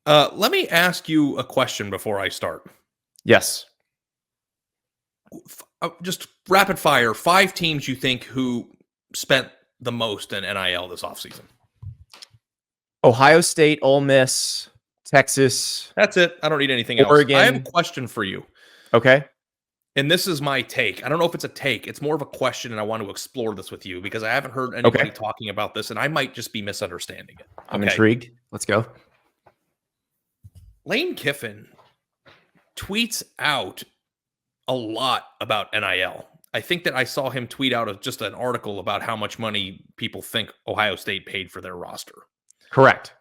Let me ask you a question before I start. Yes. Just rapid fire. 5 teams you think who spent the most in NIL this offseason? Ohio State, Ole Miss, Texas. That's it. I don't need anything else. Oregon. I have a question for you. Okay. And this is my take. I don't know if it's a take. It's more of a question, and I want to explore this with you because I haven't heard anybody talking about this, and I might just be misunderstanding it. I'm intrigued. Let's go. Lane Kiffin tweets out a lot about NIL. I think that I saw him tweet out just an article about how much money people think Ohio State paid for their roster. Correct.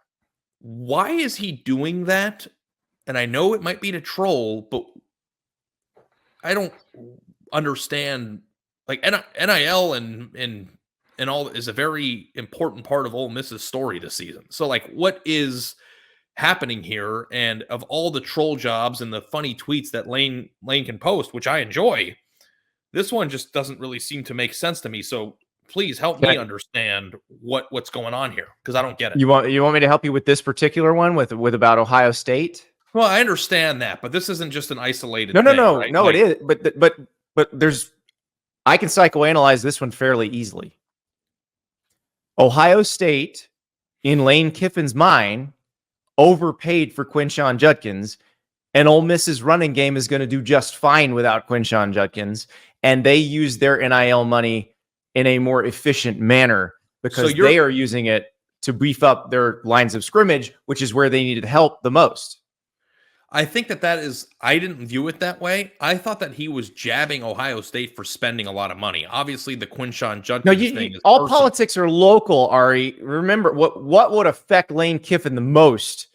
Why is he doing that? And I know it might be to troll, but I don't understand. Like NIL and all is a very important part of Ole Miss's story this season. So, like, what is happening here? And of all the troll jobs and the funny tweets that Lane can post, which I enjoy, this one just doesn't really seem to make sense to me. So please help me understand what's going on here, because I don't get it. You want me to help you with this particular one with about Ohio State? Well, I understand that, but this isn't just an isolated thing. No, right? It is. But there's, I can psychoanalyze this one fairly easily. Ohio State, in Lane Kiffin's mind, overpaid for Quinshon Judkins, and Ole Miss's running game is going to do just fine without Quinshon Judkins, and they use their NIL money in a more efficient manner because they are using it to beef up their lines of scrimmage, which is where they needed help the most. I think that is, I didn't view it that way. I thought that he was jabbing Ohio State for spending a lot of money. Obviously, the Quinshon Judkins thing is all personal. Politics are local, Ari. Remember, what would affect Lane Kiffin the most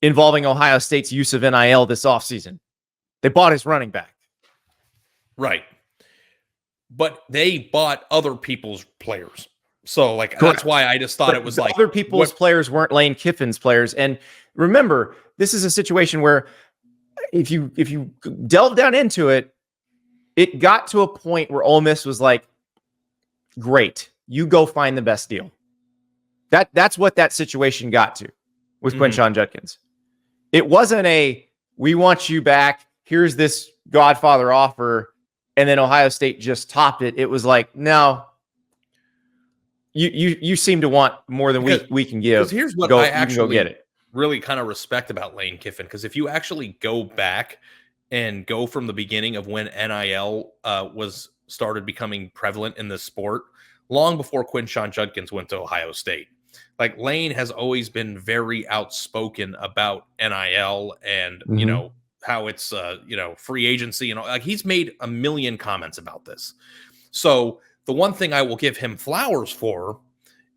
involving Ohio State's use of NIL this offseason? They bought his running back. Right. But they bought other people's players. So, like, that's why I just thought it was like other people's players weren't Lane Kiffin's players. And remember, this is a situation where if you delve down into it, it got to a point where Ole Miss was like, great, you go find the best deal. That's what that situation got to with Quinshon Judkins. It wasn't we want you back, here's this Godfather offer, and then Ohio State just topped it. It was like, no, you seem to want more than we can give. Here's what I actually get it. Really kind of respect about Lane Kiffin, because if you actually go back and go from the beginning of when NIL was started becoming prevalent in this sport, long before Quinshon Judkins went to Ohio State, like, Lane has always been very outspoken about NIL and you know how it's free agency and all. Like, he's made a million comments about this. So the one thing I will give him flowers for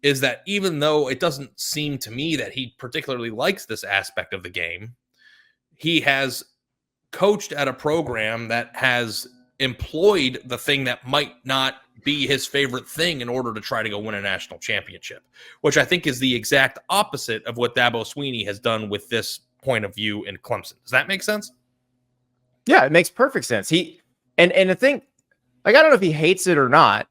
is that even though it doesn't seem to me that he particularly likes this aspect of the game, he has coached at a program that has employed the thing that might not be his favorite thing in order to try to go win a national championship, which I think is the exact opposite of what Dabo Swinney has done with this point of view in Clemson. Does that make sense? Yeah, it makes perfect sense. And the thing, like, I don't know if he hates it or not.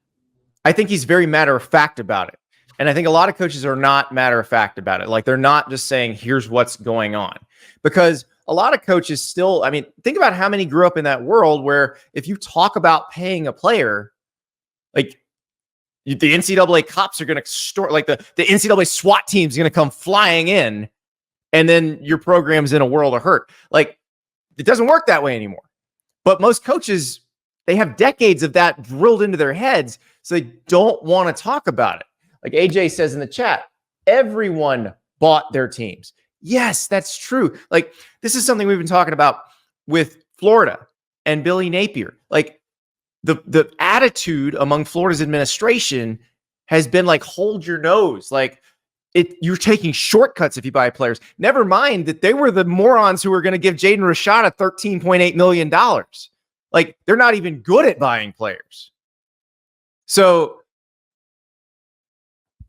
I think he's very matter of fact about it. And I think a lot of coaches are not matter of fact about it. Like, they're not just saying, here's what's going on. Because a lot of coaches still, I mean, think about how many grew up in that world where if you talk about paying a player, like, the NCAA cops are going to store, like the NCAA SWAT team is going to come flying in, and then your program's in a world of hurt. Like, it doesn't work that way anymore. But most coaches, they have decades of that drilled into their heads, so they don't want to talk about it. Like AJ says in the chat, everyone bought their teams. Yes, that's true. Like, this is something we've been talking about with Florida and Billy Napier. Like, the attitude among Florida's administration has been like, hold your nose. Like, you're taking shortcuts if you buy players. Never mind that they were the morons who were going to give Jaden Rashada $13.8 million. Like, they're not even good at buying players. So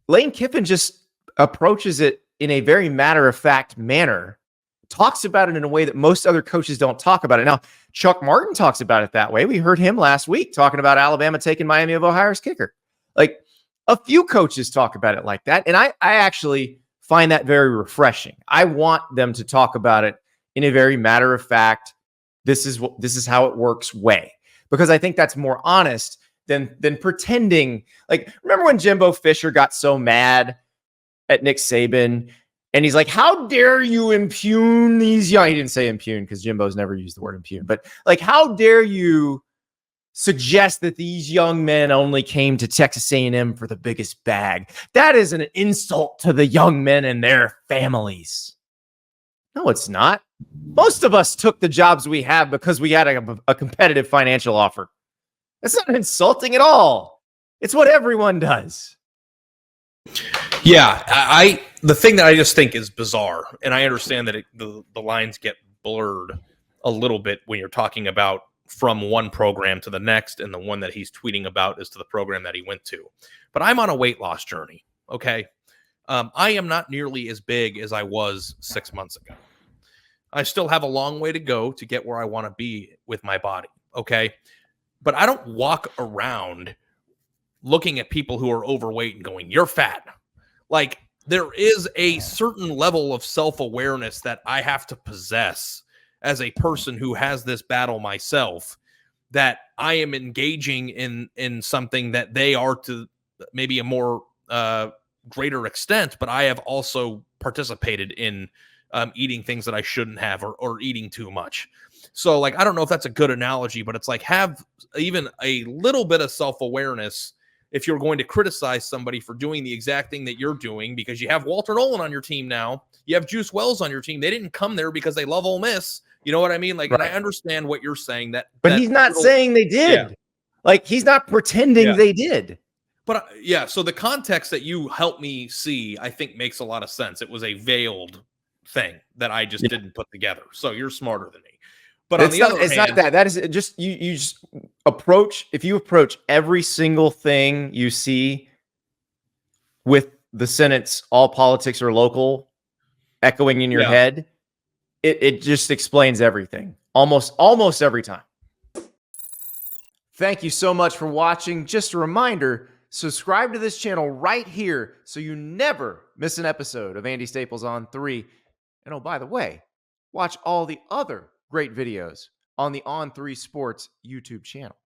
Lane Kiffin just approaches it in a very matter-of-fact manner, talks about it in a way that most other coaches don't talk about it. Now, Chuck Martin talks about it that way. We heard him last week talking about Alabama taking Miami of Ohio's kicker. Like, a few coaches talk about it like that. And I actually find that very refreshing. I want them to talk about it in a very matter of fact, this is how it works way, because I think that's more honest than pretending. Like, remember when Jimbo Fisher got so mad at Nick Saban and he's like, how dare you impugn these young, he didn't say impugn because Jimbo's never used the word impugn, but like, how dare you suggest that these young men only came to Texas A&M for the biggest bag? That is an insult to the young men and their families. No, it's not. Most of us took the jobs we have because we had a competitive financial offer. That's not insulting at all. It's what everyone does. Yeah, the thing that I just think is bizarre, and I understand that the lines get blurred a little bit when you're talking about from one program to the next, and the one that he's tweeting about is to the program that he went to. But I'm on a weight loss journey, okay? I am not nearly as big as I was 6 months ago. I still have a long way to go to get where I want to be with my body, okay? But I don't walk around looking at people who are overweight and going, you're fat. Like, there is a certain level of self-awareness that I have to possess as a person who has this battle myself, that I am engaging in something that they are to maybe a more greater extent, but I have also participated in eating things that I shouldn't have, or eating too much. So, like, I don't know if that's a good analogy, but it's like, have even a little bit of self-awareness if you're going to criticize somebody for doing the exact thing that you're doing, because you have Walter Nolan on your team now. You have Juice Wells on your team. They didn't come there because they love Ole Miss. You know what I mean? Like, right. And I understand what you're saying. But he's not saying they did. Yeah. Like, he's not pretending they did. But yeah, so the context that you helped me see, I think, makes a lot of sense. It was a veiled thing that I just didn't put together. So you're smarter than me. But on the other hand, it's not that. That is just you just approach. If you approach every single thing you see with the sentence "all politics are local" echoing in your head, it just explains everything. Almost every time. Thank you so much for watching. Just a reminder, subscribe to this channel right here so you never miss an episode of Andy Staples on 3. And oh, by the way, watch all the other great videos on the On3 Sports YouTube channel.